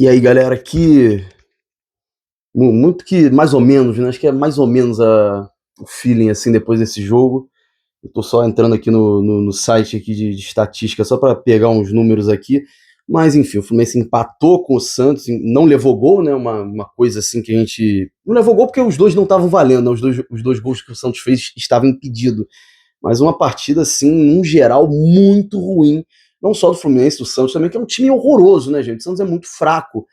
E aí, galera, muito que mais ou menos, né? Acho que é mais ou menos o feeling assim depois desse jogo. Eu tô só entrando aqui no site aqui de estatística só para pegar uns números aqui. Mas enfim, o Fluminense empatou com o Santos, não levou gol, né? Uma coisa assim que a gente. Não levou gol porque os dois não estavam valendo, né? Os dois gols que o Santos fez estavam impedidos. Mas uma partida, assim, num geral, muito ruim. Não só do Fluminense, do Santos também, que é um time horroroso, né, gente? O Santos é muito fraco.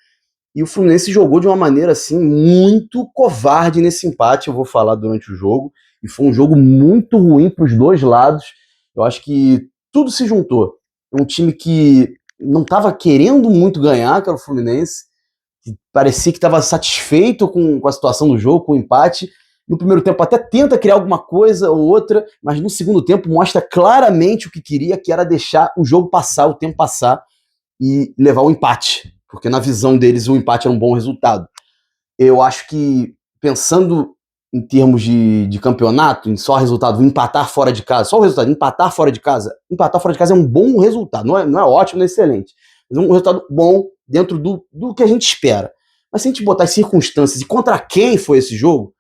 E o Fluminense jogou de uma maneira assim muito covarde nesse empate, eu vou falar durante o jogo. E foi um jogo muito ruim para os dois lados. Eu acho que tudo se juntou. Um time que não estava querendo muito ganhar, que era o Fluminense, que parecia que estava satisfeito com a situação do jogo, com o empate. No primeiro tempo até tenta criar alguma coisa ou outra, mas no segundo tempo mostra claramente o que queria, que era deixar o jogo passar, o tempo passar e levar o empate, porque na visão deles o empate era um bom resultado. Eu acho que, pensando em termos de campeonato, em só resultado, empatar fora de casa, só o resultado, empatar fora de casa é um bom resultado, não é ótimo, não é excelente, mas é um resultado bom dentro do que a gente espera. Mas se a gente botar as circunstâncias e contra quem foi esse jogo,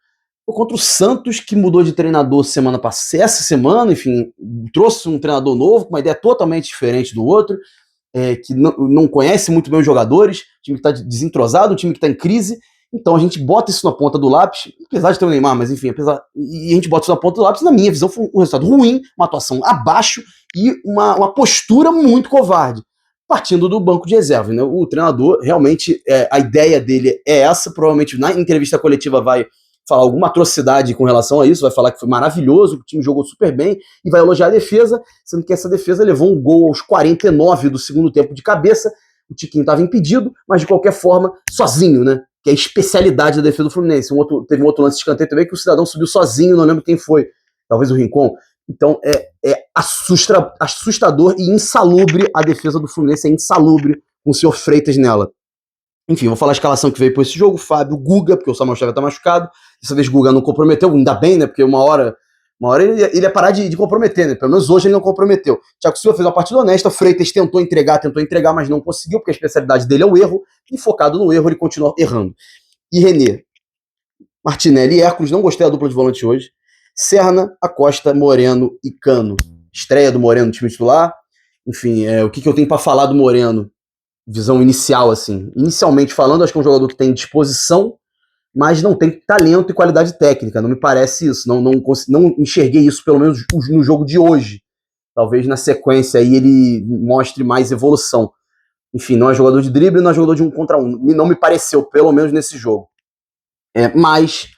foi contra o Santos, que mudou de treinador essa semana, enfim, trouxe um treinador novo, com uma ideia totalmente diferente do outro, que não conhece muito bem os jogadores, o time que está desentrosado, o time que está em crise. Então a gente bota isso na ponta do lápis, apesar de ter o Neymar, mas enfim, e a gente bota isso na ponta do lápis, na minha visão, foi um resultado ruim, uma atuação abaixo e uma postura muito covarde, partindo do banco de reserva. Né? O treinador, realmente, a ideia dele é essa, provavelmente na entrevista coletiva vai falar alguma atrocidade com relação a isso, vai falar que foi maravilhoso, que o time jogou super bem, e vai elogiar a defesa, sendo que essa defesa levou um gol aos 49 do segundo tempo de cabeça, o Tiquinho estava impedido, mas de qualquer forma, sozinho, né? Que é a especialidade da defesa do Fluminense. Teve um outro lance de escanteio também que o cidadão subiu sozinho, não lembro quem foi, talvez o Rincon. Então é assustador e insalubre a defesa do Fluminense, é insalubre com o senhor Freitas nela. Enfim, vou falar a escalação que veio por esse jogo. Fábio, Guga, porque o Samuel Xavier tá machucado. Dessa vez Guga não comprometeu, ainda bem, né? Porque uma hora ele ia parar de comprometer, né? Pelo menos hoje ele não comprometeu. Thiago Silva fez uma partida honesta, Freitas tentou entregar, mas não conseguiu, porque a especialidade dele é o erro, e focado no erro ele continua errando. E René, Martinelli e Hércules, não gostei da dupla de volante hoje. Serna, Acosta, Moreno e Cano. Estreia do Moreno no time titular. Enfim, o que eu tenho para falar do Moreno? Visão inicial, assim. Inicialmente falando, acho que é um jogador que tem disposição, mas não tem talento e qualidade técnica. Não me parece isso. Não enxerguei isso, pelo menos no jogo de hoje. Talvez na sequência aí ele mostre mais evolução. Enfim, não é jogador de drible, não é jogador de 1 contra 1. Não me pareceu, pelo menos nesse jogo. Mas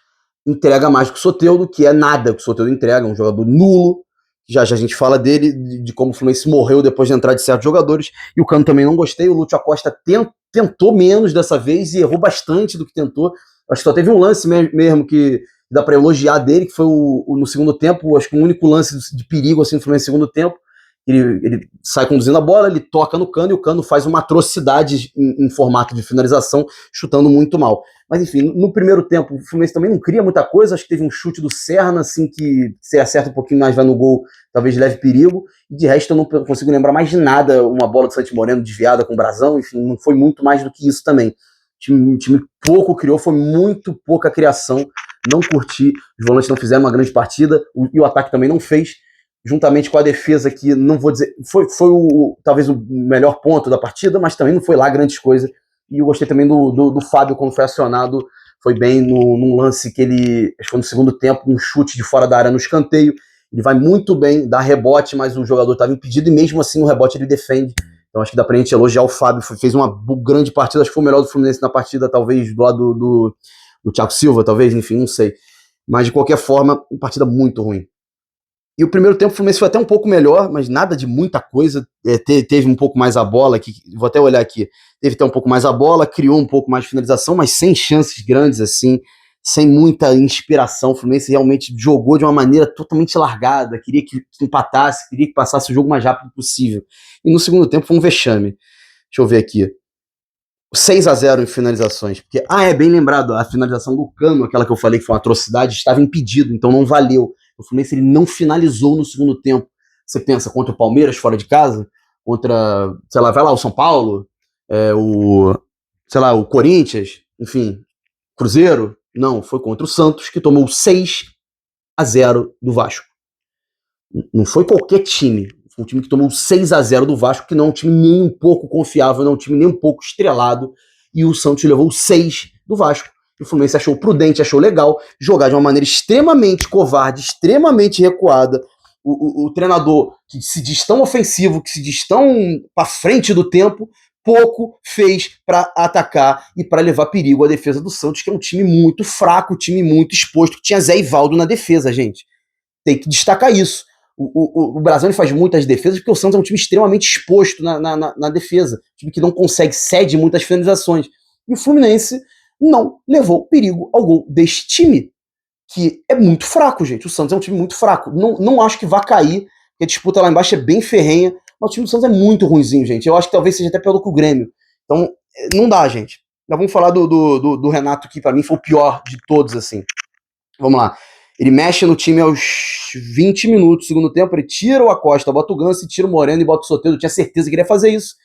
entrega mais que o Soteldo, que é nada que o Soteldo entrega, um jogador nulo. Já a gente fala dele, de como o Fluminense morreu depois de entrar de certos jogadores. E o Cano também não gostei. O Lúcio Acosta tentou menos dessa vez e errou bastante do que tentou. Acho que só teve um lance mesmo que dá para elogiar dele, que foi no segundo tempo, acho que o único lance de perigo assim, no Fluminense no segundo tempo. Ele sai conduzindo a bola, ele toca no Cano e o Cano faz uma atrocidade em formato de finalização, chutando muito mal. Mas enfim, no primeiro tempo o Fluminense também não cria muita coisa, acho que teve um chute do Serna, assim, que se acerta um pouquinho mais, vai no gol, talvez leve perigo, e de resto eu não consigo lembrar mais de nada, uma bola do Santos Moreno desviada com o Brasão, enfim, não foi muito mais do que isso também. O time pouco criou, foi muito pouca criação, não curti, os volantes não fizeram uma grande partida, e o ataque também não fez, juntamente com a defesa, que não vou dizer, foi talvez o melhor ponto da partida, mas também não foi lá grandes coisas. E eu gostei também do Fábio, quando foi acionado, foi bem num lance que ele, acho que foi no segundo tempo, um chute de fora da área no escanteio, ele vai muito bem, dá rebote, mas o jogador estava impedido e mesmo assim no rebote ele defende. Então acho que dá pra gente elogiar o Fábio, fez uma grande partida, acho que foi o melhor do Fluminense na partida, talvez do lado do Thiago Silva, talvez, enfim, não sei. Mas de qualquer forma, uma partida muito ruim. E o primeiro tempo o Fluminense foi até um pouco melhor, mas nada de muita coisa. Teve um pouco mais a bola, aqui, vou até olhar aqui. Teve até um pouco mais a bola, criou um pouco mais de finalização, mas sem chances grandes, assim, sem muita inspiração. O Fluminense realmente jogou de uma maneira totalmente largada, queria que empatasse, queria que passasse o jogo o mais rápido possível. E no segundo tempo foi um vexame. Deixa eu ver aqui. 6-0 em finalizações. Porque, é bem lembrado, a finalização do Cano, aquela que eu falei que foi uma atrocidade, estava impedido, então não valeu. O Fluminense ele não finalizou no segundo tempo. Você pensa, contra o Palmeiras, fora de casa, contra, sei lá, vai lá, o São Paulo, sei lá, o Corinthians, enfim, Cruzeiro. Não, foi contra o Santos, que tomou 6-0 do Vasco. Não foi qualquer time. Foi um time que tomou 6-0 do Vasco, que não é um time nem um pouco confiável, não é um time nem um pouco estrelado. E o Santos levou 6 do Vasco. O Fluminense achou prudente, achou legal jogar de uma maneira extremamente covarde, extremamente recuada. O treinador que se diz tão ofensivo, que se diz tão para frente do tempo, pouco fez para atacar e para levar perigo à defesa do Santos, que é um time muito fraco, um time muito exposto, que tinha Zé Ivaldo na defesa, gente. Tem que destacar isso. O Brasil faz muitas defesas porque o Santos é um time extremamente exposto na defesa, um time que não consegue, cede muitas finalizações. E o Fluminense não levou perigo ao gol deste time, que é muito fraco, gente. O Santos é um time muito fraco. Não acho que vá cair, porque a disputa lá embaixo é bem ferrenha, mas o time do Santos é muito ruinzinho, gente. Eu acho que talvez seja até pior do que o Grêmio. Então, não dá, gente. Já vamos falar do Renato, que pra mim foi o pior de todos, assim. Vamos lá. Ele mexe no time aos 20 minutos do segundo tempo, ele tira o Acosta, bota o Ganso, tira o Moreno e bota o Soteldo. Eu tinha certeza que ele ia fazer isso.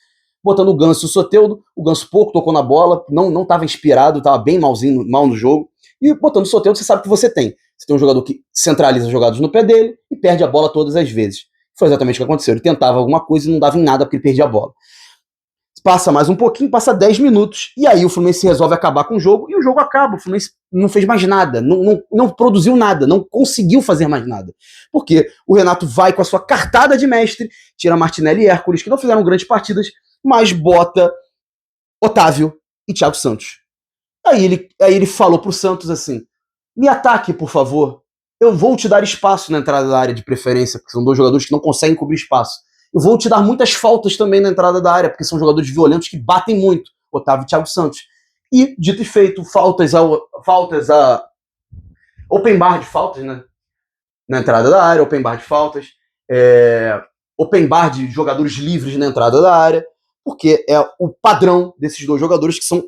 Botando o Ganso e o Soteldo, o Ganso pouco tocou na bola, não estava inspirado, estava bem mal no jogo. E botando o Soteldo, você sabe o que você tem. Você tem um jogador que centraliza jogadas no pé dele e perde a bola todas as vezes. Foi exatamente o que aconteceu. Ele tentava alguma coisa e não dava em nada porque ele perdia a bola. Passa mais um pouquinho, passa 10 minutos, e aí o Fluminense resolve acabar com o jogo, e o jogo acaba. O Fluminense não fez mais nada, não produziu nada, não conseguiu fazer mais nada. Porque o Renato vai com a sua cartada de mestre, tira Martinelli e Hércules, que não fizeram grandes partidas, mas bota Otávio e Thiago Santos. Aí ele falou pro Santos assim: me ataque, por favor. Eu vou te dar espaço na entrada da área de preferência, porque são dois jogadores que não conseguem cobrir espaço. Eu vou te dar muitas faltas também na entrada da área, porque são jogadores violentos que batem muito, Otávio e Thiago Santos. E, dito e feito, faltas a open bar de faltas, né? Na entrada da área, open bar de faltas, open bar de jogadores livres na entrada da área, porque é o padrão desses dois jogadores que são...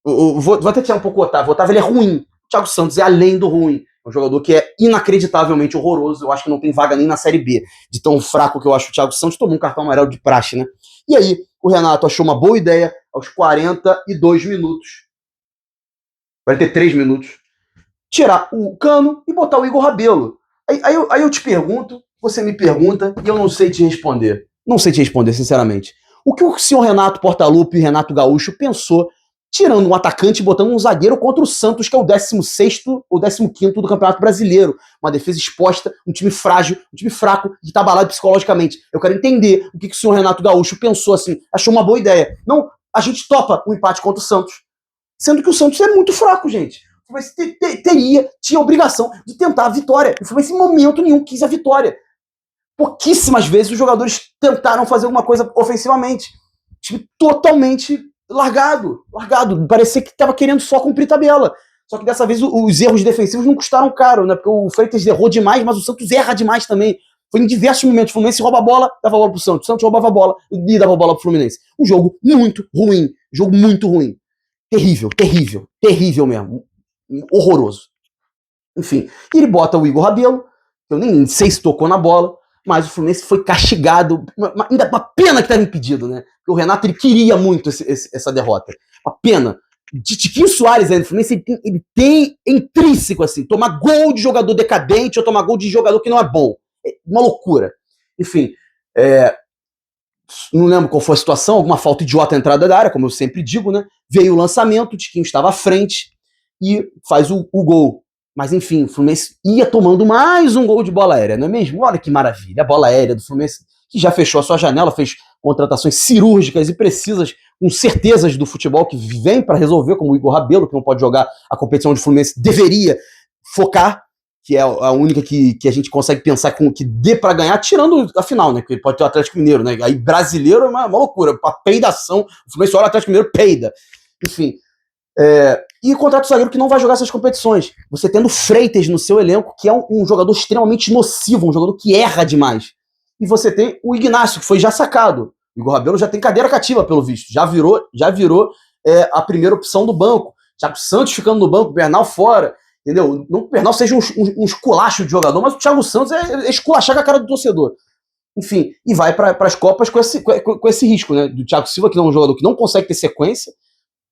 Vou até tirar um pouco o Otávio. O Otávio ele é ruim. O Thiago Santos é além do ruim. É um jogador que é inacreditavelmente horroroso. Eu acho que não tem vaga nem na Série B. De tão fraco que eu acho o Thiago Santos, tomou um cartão amarelo de praxe, né? E aí, o Renato achou uma boa ideia aos 42 minutos. 43 minutos. Tirar o Cano e botar o Igor Rabelo. Aí eu te pergunto, você me pergunta, e eu não sei te responder. Não sei te responder, sinceramente. O que o senhor Renato Portaluppi e Renato Gaúcho pensou tirando um atacante e botando um zagueiro contra o Santos, que é o 16º ou 15º do Campeonato Brasileiro. Uma defesa exposta, um time frágil, um time fraco, que tá abalado psicologicamente. Eu quero entender o que o senhor Renato Gaúcho pensou assim, achou uma boa ideia. Não, a gente topa um empate contra o Santos. Sendo que o Santos é muito fraco, gente. O Fluminense tinha a obrigação de tentar a vitória. O Fluminense em momento nenhum quis a vitória. Pouquíssimas vezes os jogadores tentaram fazer alguma coisa ofensivamente. O time totalmente largado. Parecia que estava querendo só cumprir tabela. Só que dessa vez os erros defensivos não custaram caro, né? Porque o Freitas errou demais, mas o Santos erra demais também. Foi em diversos momentos. O Fluminense rouba a bola, dava a bola pro Santos. O Santos roubava a bola e dava a bola pro Fluminense. Um jogo muito ruim. Terrível mesmo. Horroroso. Enfim, e ele bota o Igor Rabelo, eu nem sei se tocou na bola, mas o Fluminense foi castigado. Ainda uma pena que estava impedido, né? Porque o Renato ele queria muito essa derrota. Uma pena. Tiquinho Soares ainda, o Fluminense ele tem intrínseco assim, tomar gol de jogador decadente ou tomar gol de jogador que não é bom. É uma loucura. Enfim, não lembro qual foi a situação, alguma falta idiota na entrada da área, como eu sempre digo, né? Veio o lançamento, o Tiquinho estava à frente e faz o gol. Mas enfim, o Fluminense ia tomando mais um gol de bola aérea, não é mesmo? Olha que maravilha, a bola aérea do Fluminense, que já fechou a sua janela, fez contratações cirúrgicas e precisas, com certezas do futebol que vem para resolver, como o Igor Rabelo, que não pode jogar a competição onde o Fluminense deveria focar, que é a única que a gente consegue pensar que dê para ganhar, tirando a final, né? Que pode ter o Atlético Mineiro, né? Aí brasileiro é uma loucura, uma peidação, o Fluminense olha o Atlético Mineiro, peida. Enfim, e contrata o zagueiro que não vai jogar essas competições. Você tendo Freitas no seu elenco, que é um jogador extremamente nocivo, um jogador que erra demais. E você tem o Ignacio, que foi já sacado. O Igor Rabelo já tem cadeira cativa, pelo visto. Já virou a primeira opção do banco. Thiago Santos ficando no banco, o Bernal fora. Entendeu? Não que o Bernal seja um esculacho de jogador, mas o Thiago Santos é esculachar com a cara do torcedor. Enfim, e vai para as Copas com esse risco, né? Do Thiago Silva, que é um jogador que não consegue ter sequência,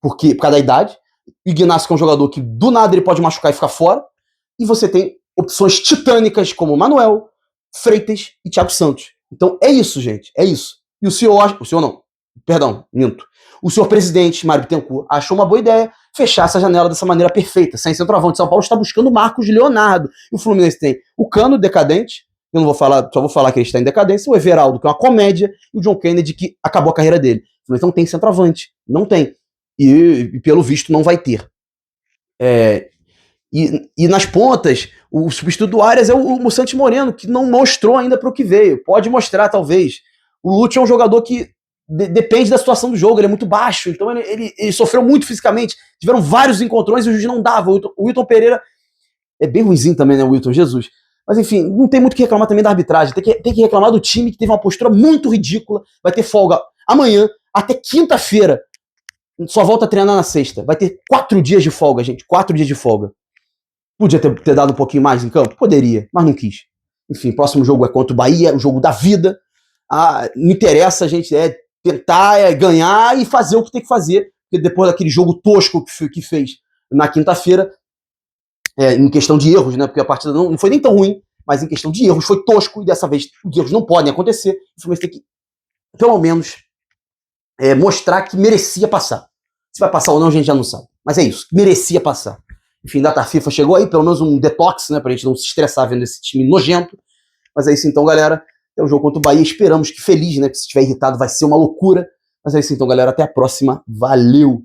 por causa da idade. O Ignacio, que é um jogador que do nada ele pode machucar e ficar fora. E você tem opções titânicas como Manuel, Freitas e Thiago Santos. Então é isso, gente, é isso. E o senhor não, perdão, minto. O senhor presidente, Mário Bittencourt, achou uma boa ideia fechar essa janela dessa maneira perfeita. Sem centroavante, São Paulo está buscando Marcos Leonardo. E o Fluminense tem o Cano, decadente, eu não vou falar, só vou falar que ele está em decadência, o Everaldo, que é uma comédia, e o John Kennedy, que acabou a carreira dele. O Fluminense não tem centroavante, não tem. E pelo visto não vai ter. E nas pontas, o substituto do Arias é o Santos Moreno, que não mostrou ainda para o que veio. Pode mostrar, talvez. O Lúcio é um jogador que depende da situação do jogo, ele é muito baixo, então ele sofreu muito fisicamente. Tiveram vários encontrões e o juiz não dava. O Wilton Pereira é bem ruimzinho também, né, o Wilton Jesus? Mas enfim, não tem muito o que reclamar também da arbitragem. Tem que reclamar do time que teve uma postura muito ridícula. Vai ter folga amanhã, até quinta-feira. Só volta a treinar na sexta. Vai ter 4 dias de folga, gente. 4 dias de folga. Podia ter dado um pouquinho mais em campo? Poderia, mas não quis. Enfim, próximo jogo é contra o Bahia, o jogo da vida. Não interessa, a gente tentar ganhar e fazer o que tem que fazer. Porque depois daquele jogo tosco que fez na quinta-feira, em questão de erros, né? Porque a partida não foi nem tão ruim, mas em questão de erros foi tosco e dessa vez os erros não podem acontecer. O Fluminense tem que, pelo menos, mostrar que merecia passar. Se vai passar ou não, a gente já não sabe. Mas é isso, merecia passar. Enfim, data FIFA chegou aí, pelo menos um detox, né, pra gente não se estressar vendo esse time nojento. Mas é isso então, galera. É o jogo contra o Bahia. Esperamos que feliz, né, que se estiver irritado vai ser uma loucura. Mas é isso então, galera. Até a próxima. Valeu!